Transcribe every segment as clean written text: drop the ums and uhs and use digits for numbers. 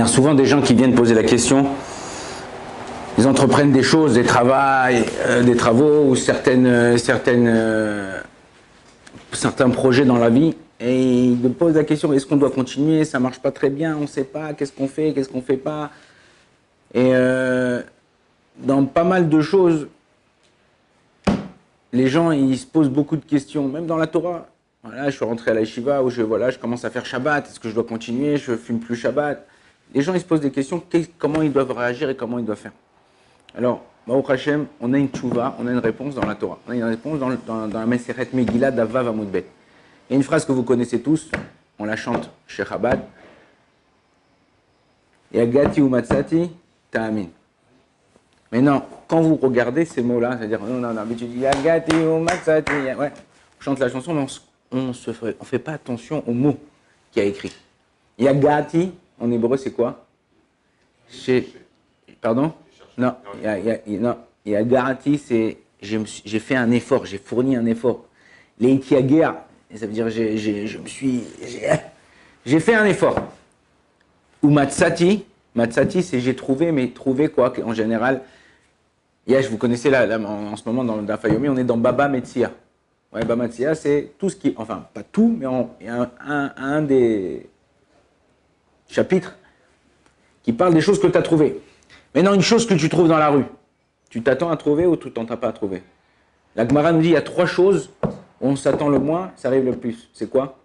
bien souvent des gens qui viennent poser la question, ils entreprennent des choses, des travaux ou certains projets dans la vie, et ils me posent la question, est-ce qu'on doit continuer, ça marche pas très bien, on ne sait pas, qu'est-ce qu'on fait pas. Et dans pas mal de choses, les gens ils se posent beaucoup de questions, même dans la Torah. Voilà, je suis rentré à la yeshiva où je commence à faire Shabbat, est-ce que je dois continuer, je fume plus Shabbat. Les gens ils se posent des questions, comment ils doivent réagir et comment ils doivent faire. Alors, Baruch Hashem, on a une tchouva, on a une réponse dans la Torah. On a une réponse dans la Meseret Megillah d'Avav Amud Bet. Il y a une phrase que vous connaissez tous, on la chante chez Chabad. Yagati ou Matsati, Ta'amin. Mais non, quand vous regardez ces mots-là, c'est-à-dire, non, mais tu dis Yagati ou Matsati, ouais, on chante la chanson, mais on fait pas attention aux mots qu'il y a écrit. Yagati, en hébreu, c'est quoi? Pardon? Non, Yagati, c'est j'ai fait un effort, j'ai fourni un effort. Leiti Ager, ça veut dire j'ai fait un effort. Ou Matsati, c'est j'ai trouvé, mais trouvé quoi? En général, vous connaissez là, en ce moment dans le Fayomi, on est dans Baba Metsia. Ouais, Baba Metsia, c'est tout ce qui, enfin pas tout, mais il y a un des chapitres qui parle des choses que tu as trouvées. Maintenant, une chose que tu trouves dans la rue, tu t'attends à trouver ou tu t'attends pas à trouver? La Gemara nous dit il y a 3 choses où on s'attend le moins, ça arrive le plus. C'est quoi?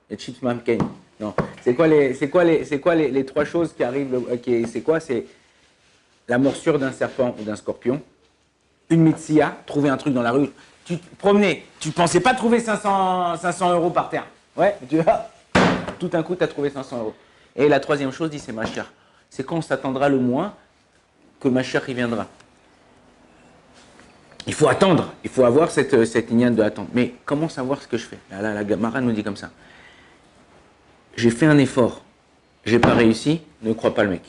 Les chips mamken. Non. C'est quoi les 3 choses qui arrivent? C'est quoi? C'est la morsure d'un serpent ou d'un scorpion, une mitsia, trouver un truc dans la rue. Tu te promenais, tu pensais pas trouver 500 € par terre. Ouais, tu vois, tout d'un coup, tu as trouvé 500 €. Et la 3e chose, dit c'est Mashiach. C'est quand on s'attendra le moins que Mashiach y viendra. Il faut attendre, il faut avoir cette lignane de attendre. Mais comment savoir ce que je fais? Là, la Gemara nous dit comme ça. J'ai fait un effort, j'ai pas réussi, ne crois pas le mec.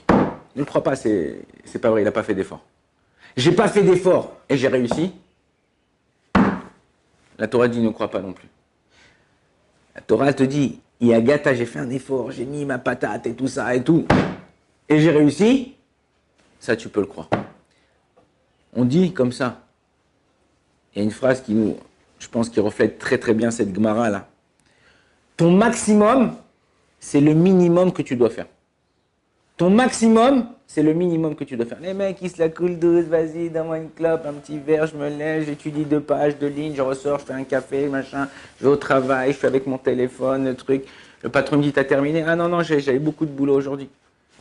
Ne le crois pas, c'est pas vrai, il n'a pas fait d'effort. J'ai pas fait d'effort et j'ai réussi. La Torah dit ne crois pas non plus. La Torah te dit, Yagata, j'ai fait un effort, j'ai mis ma patate et tout ça et tout, et j'ai réussi. Ça, tu peux le croire. On dit comme ça. Il y a une phrase qui je pense, qui reflète très très bien cette Gemara là. Ton maximum, c'est le minimum que tu dois faire. Ton maximum, c'est le minimum que tu dois faire. Les mecs, ils se la coulent douce, vas-y, donne-moi une clope, un petit verre, je me lève, j'étudie 2 pages, 2 lignes, je ressors, je fais un café, machin, je vais au travail, je suis avec mon téléphone, le truc. Le patron me dit, t'as terminé? Ah non, j'avais beaucoup de boulot aujourd'hui.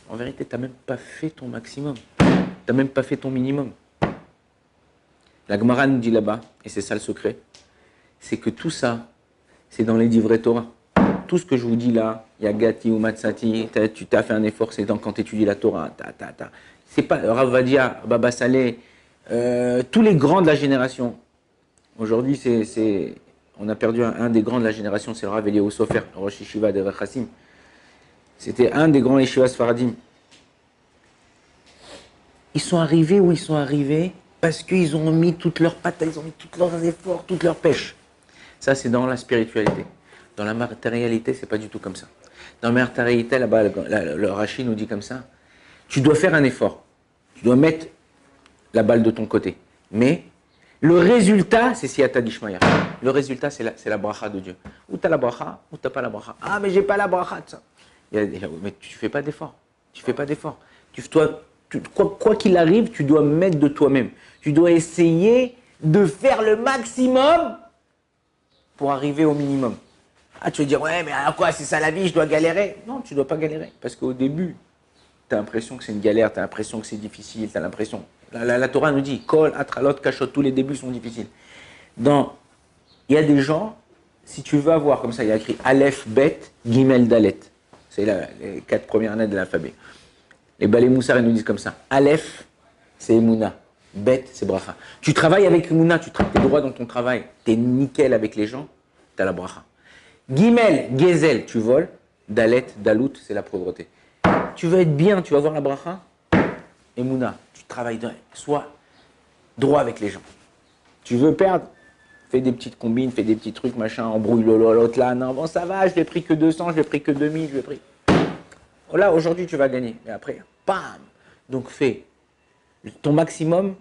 En vérité, t'as même pas fait ton maximum. T'as même pas fait ton minimum. La Gemara nous dit là-bas, et c'est ça le secret, c'est que tout ça, c'est dans les divrei Torah. Tout ce que je vous dis là, Yagati ou Matsati, tu t'as fait un effort, c'est quand tu étudies la Torah. C'est pas Rav Vadia, Baba Saleh, tous les grands de la génération. Aujourd'hui, on a perdu un des grands de la génération, c'est le Rav Eliyahu Sofer, le Rosh Yeshiva de Chassim. C'était un des grands Yeshivas Sfaradim. Ils sont arrivés où ils sont arrivés parce qu'ils ont mis toutes leurs pattes, ils ont mis tous leurs efforts, toute leur pêche. Ça, c'est dans la spiritualité. Dans la matérialité, c'est pas du tout comme ça. Dans la matérialité, là-bas, le Rashi nous dit comme ça. Tu dois faire un effort. Tu dois mettre la balle de ton côté. Mais le résultat, c'est Siyata Dishmaya. Le résultat, c'est la bracha de Dieu. Ou tu as la bracha, ou tu n'as pas la bracha. Ah, mais j'ai pas la bracha de ça. Mais tu fais pas d'effort. Tu fais pas d'effort. Quoi qu'il arrive, tu dois mettre de toi-même. Tu dois essayer de faire le maximum pour arriver au minimum. Ah, tu veux dire, ouais, mais alors quoi, c'est ça la vie, je dois galérer? Non, tu ne dois pas galérer. Parce qu'au début, tu as l'impression que c'est une galère, tu as l'impression que c'est difficile, tu as l'impression. La Torah nous dit, Kol, Atralot, Kashot, tous les débuts sont difficiles. Il y a des gens, si tu veux avoir, comme ça, il y a écrit Aleph, Bet, Gimel, Dalet. C'est les 4 premières lettres de l'alphabet. Les Balé Moussar, ils nous disent comme ça. Aleph, c'est Emouna. Bet, c'est Bracha. Tu travailles avec Emouna, tu es droit dans ton travail, tu es nickel avec les gens, tu as la Bracha. Gimel, Gezel, tu voles. Dalet, Dalout, c'est la pauvreté. Tu veux être bien, tu vas voir la bracha. Emouna, tu travailles, sois droit avec les gens. Tu veux perdre, fais des petites combines, fais des petits trucs, machin, embrouille l'autre là. Non, bon, ça va, je l'ai pris que 200, je l'ai pris que 2000, je l'ai pris. là, aujourd'hui, tu vas gagner. Mais après, bam. Donc, fais ton maximum.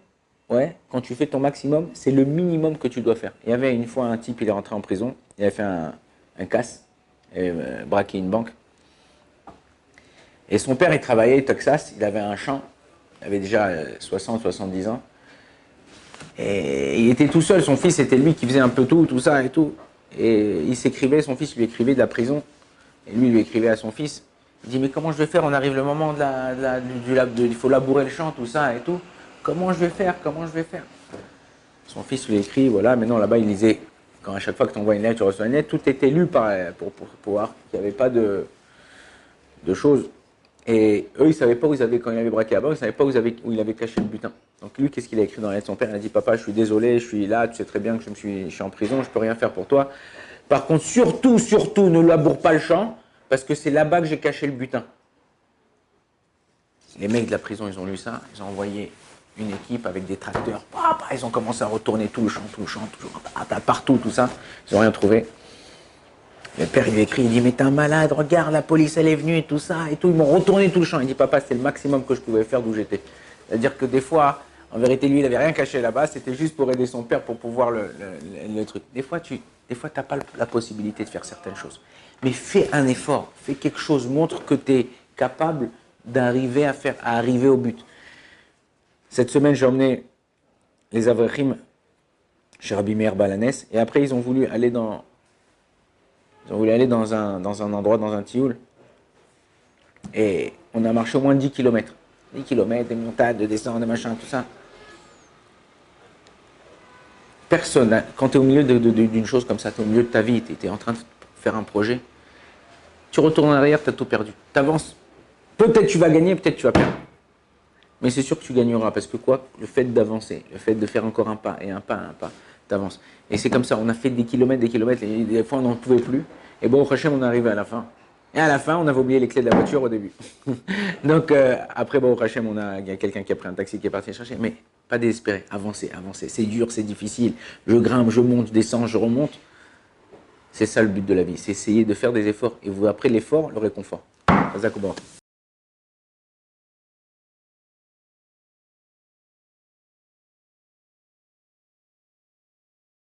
Ouais, quand tu fais ton maximum, c'est le minimum que tu dois faire. Il y avait une fois un type, il est rentré en prison. Il avait fait un casse, et, braqué une banque. Et son père, il travaillait au Texas. Il avait un champ. Il avait déjà 60, 70 ans. Et il était tout seul, son fils, c'était lui qui faisait un peu tout ça et tout. Et il s'écrivait, son fils lui écrivait de la prison. Et lui écrivait à son fils. Il dit, mais comment je vais faire? On arrive le moment il faut labourer le champ, tout ça et tout. Comment je vais faire? Comment je vais faire? Son fils lui écrit, voilà, maintenant là-bas, il lisait, quand à chaque fois que tu envoies une lettre, tu reçois une lettre, tout était lu pour voir qu'il n'y avait pas de choses. Et eux, ils ne savaient pas où ils avaient, quand il avait braqué la banque, ils ne savaient pas où il avait caché le butin. Donc lui, qu'est-ce qu'il a écrit dans la lettre de son père? Il a dit, papa, je suis désolé, je suis là, tu sais très bien que je suis en prison, je ne peux rien faire pour toi. Par contre, surtout, ne laboure pas le champ, parce que c'est là-bas que j'ai caché le butin. Les mecs de la prison, ils ont lu ça, ils ont envoyé une équipe avec des tracteurs. Ils ont commencé à retourner tout le champ, partout, tout ça. Ils n'ont rien trouvé. Le père, il lui écrit, il dit, mais t'es un malade, regarde, la police, elle est venue et tout ça, et tout. Ils m'ont retourné tout le champ. Il dit, papa, c'était le maximum que je pouvais faire d'où j'étais. C'est-à-dire que des fois, en vérité, lui, il n'avait rien caché là-bas, c'était juste pour aider son père, pour pouvoir le truc. Des fois, tu n'as pas la possibilité de faire certaines choses. Mais fais un effort, fais quelque chose, montre que tu es capable d'arriver à arriver au but. Cette semaine, j'ai emmené les Avrechim chez Rabbi Meir Balanès, et après, ils ont voulu aller dans un endroit, dans un tioul. Et on a marché au moins 10 km. 10 km, des montagnes, des descentes, des machins, tout ça. Personne, quand tu es au milieu d'une chose comme ça, tu es au milieu de ta vie, tu es en train de faire un projet, tu retournes en arrière, tu as tout perdu. Tu avances. Peut-être tu vas gagner, peut-être tu vas perdre. Mais c'est sûr que tu gagneras, parce que quoi? Le fait d'avancer, le fait de faire encore un pas, tu avances. Et c'est comme ça, on a fait des kilomètres, et des fois on n'en pouvait plus. Et bon, au prochain, on est arrivé à la fin. Et à la fin, on avait oublié les clés de la voiture au début. Donc, après, bon, au Hachem, il y a quelqu'un qui a pris un taxi qui est parti chercher. Mais pas désespérer, avancer. C'est dur, c'est difficile. Je grimpe, je monte, je descends, je remonte. C'est ça le but de la vie, c'est essayer de faire des efforts. Et vous, après l'effort, le réconfort.